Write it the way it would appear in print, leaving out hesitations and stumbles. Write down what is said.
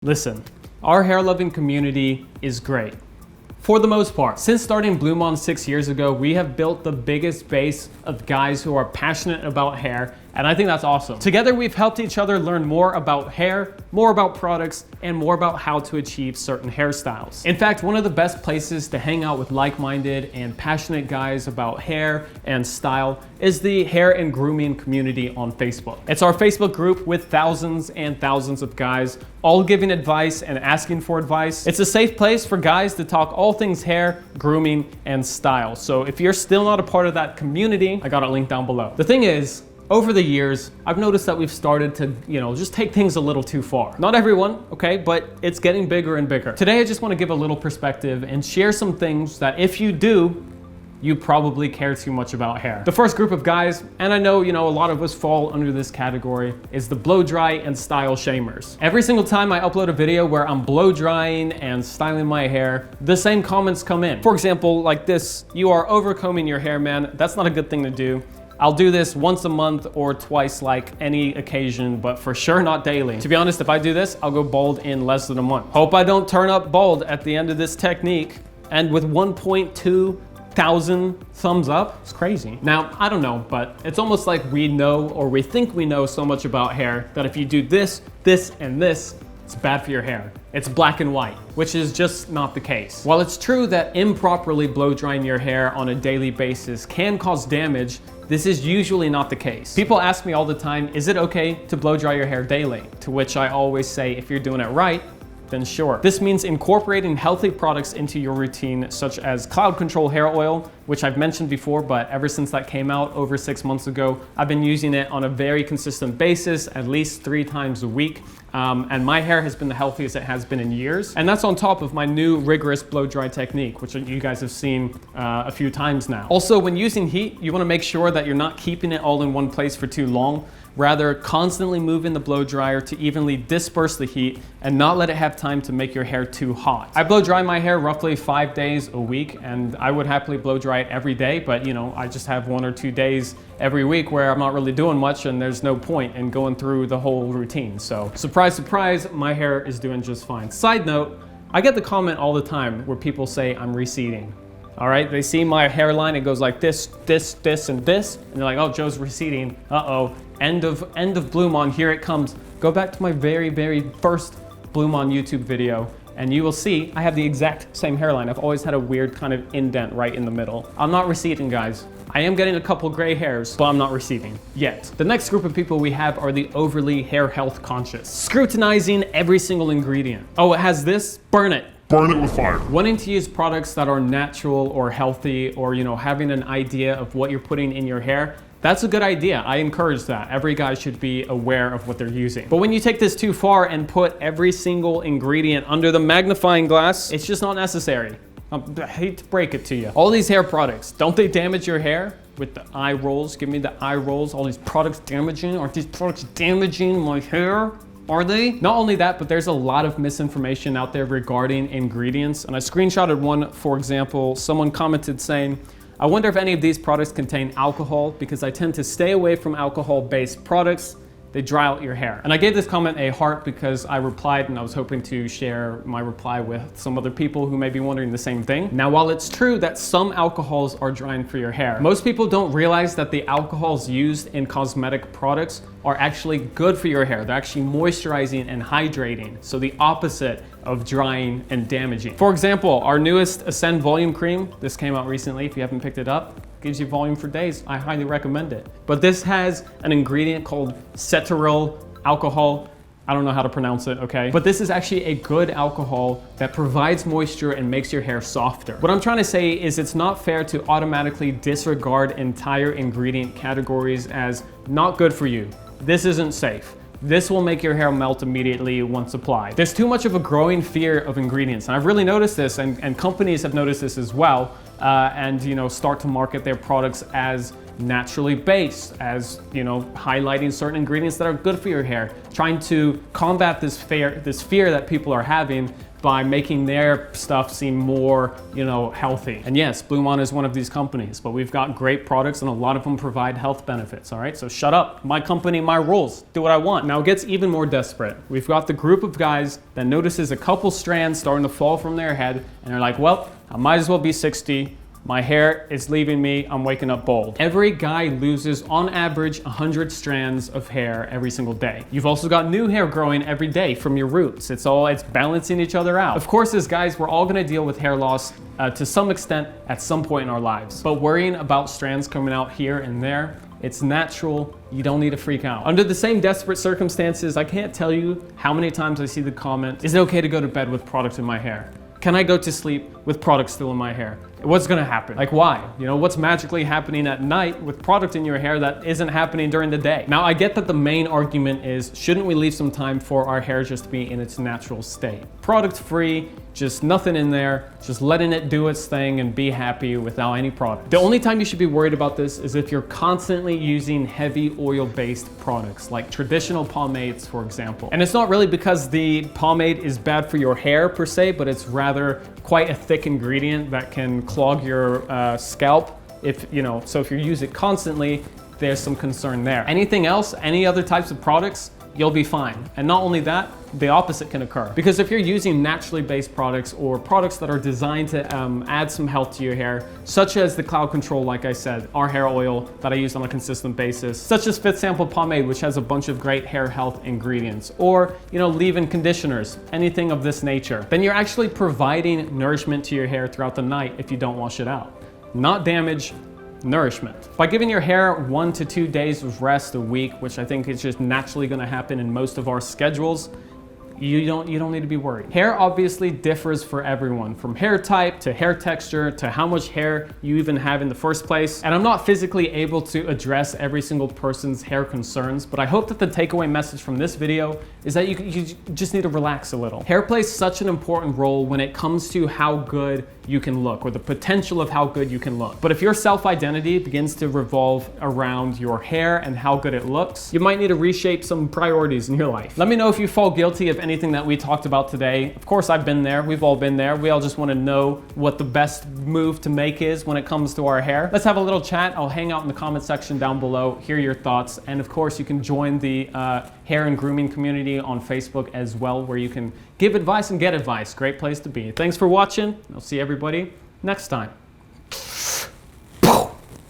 Listen, our hair loving community is great. For the most part. Since starting BluMaan 6 years ago, we have built the biggest base of guys who are passionate about hair, and I think that's awesome. Together, we've helped each other learn more about hair, more about products, and more about how to achieve certain hairstyles. In fact, one of the best places to hang out with like-minded and passionate guys about hair and style is the hair and grooming community on Facebook. It's our Facebook group with thousands and thousands of guys all giving advice and asking for advice. It's a safe place for guys to talk all things hair, grooming, and style. So if you're still not a part of that community, I got a link down below. The thing is, over the years, I've noticed that we've started to, just take things a little too far. Not everyone, okay, but it's getting bigger and bigger. Today, I just want to give a little perspective and share some things that if you do, you probably care too much about hair. The first group of guys, and I know, a lot of us fall under this category, is the blow dry and style shamers. Every single time I upload a video where I'm blow drying and styling my hair, the same comments come in. For example, like this: "You are overcombing your hair, man. That's not a good thing to do. I'll do this once a month or twice like any occasion, but for sure not daily. To be honest, if I do this, I'll go bald in less than a month. Hope I don't turn up bald at the end of this technique." And with 1.2 thousand thumbs up, it's crazy. Now, I don't know, but it's almost like we know, or we think we know so much about hair that if you do this, this, and this, it's bad for your hair. It's black and white, which is just not the case. While it's true that improperly blow drying your hair on a daily basis can cause damage, this is usually not the case. People ask me all the time, is it okay to blow dry your hair daily? To which I always say, if you're doing it right, then sure. This means incorporating healthy products into your routine, such as Cloud Control Hair Oil, which I've mentioned before, but ever since that came out over 6 months ago, I've been using it on a very consistent basis, at least 3 times a week. And my hair has been the healthiest it has been in years. And that's on top of my new rigorous blow dry technique, which you guys have seen a few times now. Also, when using heat, you wanna make sure that you're not keeping it all in one place for too long. Rather, constantly moving the blow dryer to evenly disperse the heat and not let it have time to make your hair too hot. I blow dry my hair roughly 5 days a week, and I would happily blow dry it every day, but I just have 1 or 2 days every week where I'm not really doing much and there's no point in going through the whole routine. So surprise, surprise, my hair is doing just fine. Side note, I get the comment all the time where people say I'm receding. All right, they see my hairline, it goes like this, this, this, and this, and they're like, oh, Joe's receding. Uh-oh, end of BluMaan, here it comes. Go back to my very, very first BluMaan YouTube video, and you will see I have the exact same hairline. I've always had a weird kind of indent right in the middle. I'm not receding, guys. I am getting a couple gray hairs, but I'm not receding yet. The next group of people we have are the overly hair health conscious, scrutinizing every single ingredient. Oh, it has this? Burn it. Burn it with fire. Wanting to use products that are natural or healthy, or having an idea of what you're putting in your hair, that's a good idea. I encourage that. Every guy should be aware of what they're using. But when you take this too far and put every single ingredient under the magnifying glass, it's just not necessary. I hate to break it to you. All these hair products, don't they damage your hair? With the eye rolls, give me the eye rolls. All these products damaging, aren't these products damaging my hair? Are they? Not only that, but there's a lot of misinformation out there regarding ingredients. And I screenshotted one, for example, someone commented saying, "I wonder if any of these products contain alcohol because I tend to stay away from alcohol-based products. They dry out your hair." And I gave this comment a heart because I replied, and I was hoping to share my reply with some other people who may be wondering the same thing. Now, while it's true that some alcohols are drying for your hair, most people don't realize that the alcohols used in cosmetic products are actually good for your hair. They're actually moisturizing and hydrating, so the opposite of drying and damaging. For example, our newest Ascend Volume Cream, this came out recently, if you haven't picked it up, gives you volume for days. I highly recommend it. But this has an ingredient called cetearyl alcohol. I don't know how to pronounce it, okay? But this is actually a good alcohol that provides moisture and makes your hair softer. What I'm trying to say is it's not fair to automatically disregard entire ingredient categories as not good for you. This isn't safe. This will make your hair melt immediately once applied. There's too much of a growing fear of ingredients, and I've really noticed this, and companies have noticed this as well, and start to market their products as naturally based, as you know, highlighting certain ingredients that are good for your hair, trying to combat this fear that people are having by making their stuff seem more, you know, healthy. And yes, BluMaan is one of these companies, but we've got great products and a lot of them provide health benefits, all right? So shut up, my company, my rules, do what I want. Now it gets even more desperate. We've got the group of guys that notices a couple strands starting to fall from their head and they're like, well, I might as well be 60. My hair is leaving me, I'm waking up bald. Every guy loses on average 100 strands of hair every single day. You've also got new hair growing every day from your roots. It's balancing each other out. Of course, as guys, we're all gonna deal with hair loss to some extent at some point in our lives. But worrying about strands coming out here and there, it's natural, you don't need to freak out. Under the same desperate circumstances, I can't tell you how many times I see the comment, is it okay to go to bed with product in my hair? Can I go to sleep with product still in my hair? What's gonna happen? Like, why? You know, what's magically happening at night with product in your hair that isn't happening during the day? Now, I get that the main argument is, shouldn't we leave some time for our hair just to be in its natural state? Product free, just nothing in there, just letting it do its thing and be happy without any product. The only time you should be worried about this is if you're constantly using heavy oil-based products, like traditional pomades, for example. And it's not really because the pomade is bad for your hair per se, but it's rather quite a thick ingredient that can clog your scalp. So if you use it constantly, there's some concern there. Anything else, any other types of products, you'll be fine. And not only that, the opposite can occur. Because if you're using naturally based products or products that are designed to add some health to your hair, such as the Cloud Control, like I said, our hair oil that I use on a consistent basis, such as Fit Sample Pomade, which has a bunch of great hair health ingredients, or leave-in conditioners, anything of this nature, then you're actually providing nourishment to your hair throughout the night if you don't wash it out. Not damage, nourishment. By giving your hair 1 to 2 days of rest a week, which I think is just naturally going to happen in most of our schedules, you don't need to be worried. Hair obviously differs for everyone, from hair type to hair texture to how much hair you even have in the first place. And I'm not physically able to address every single person's hair concerns, but I hope that the takeaway message from this video is that you just need to relax a little. Hair plays such an important role when it comes to how good you can look, or the potential of how good you can look. But if your self-identity begins to revolve around your hair and how good it looks, you might need to reshape some priorities in your life. Let me know if you fall guilty of anything that we talked about today. Of course, I've been there. We've all been there. We all just want to know what the best move to make is when it comes to our hair. Let's have a little chat. I'll hang out in the comment section down below, hear your thoughts. And of course, you can join the hair and grooming community on Facebook as well, where you can give advice and get advice. Great place to be. Thanks for watching. I'll see everybody next time.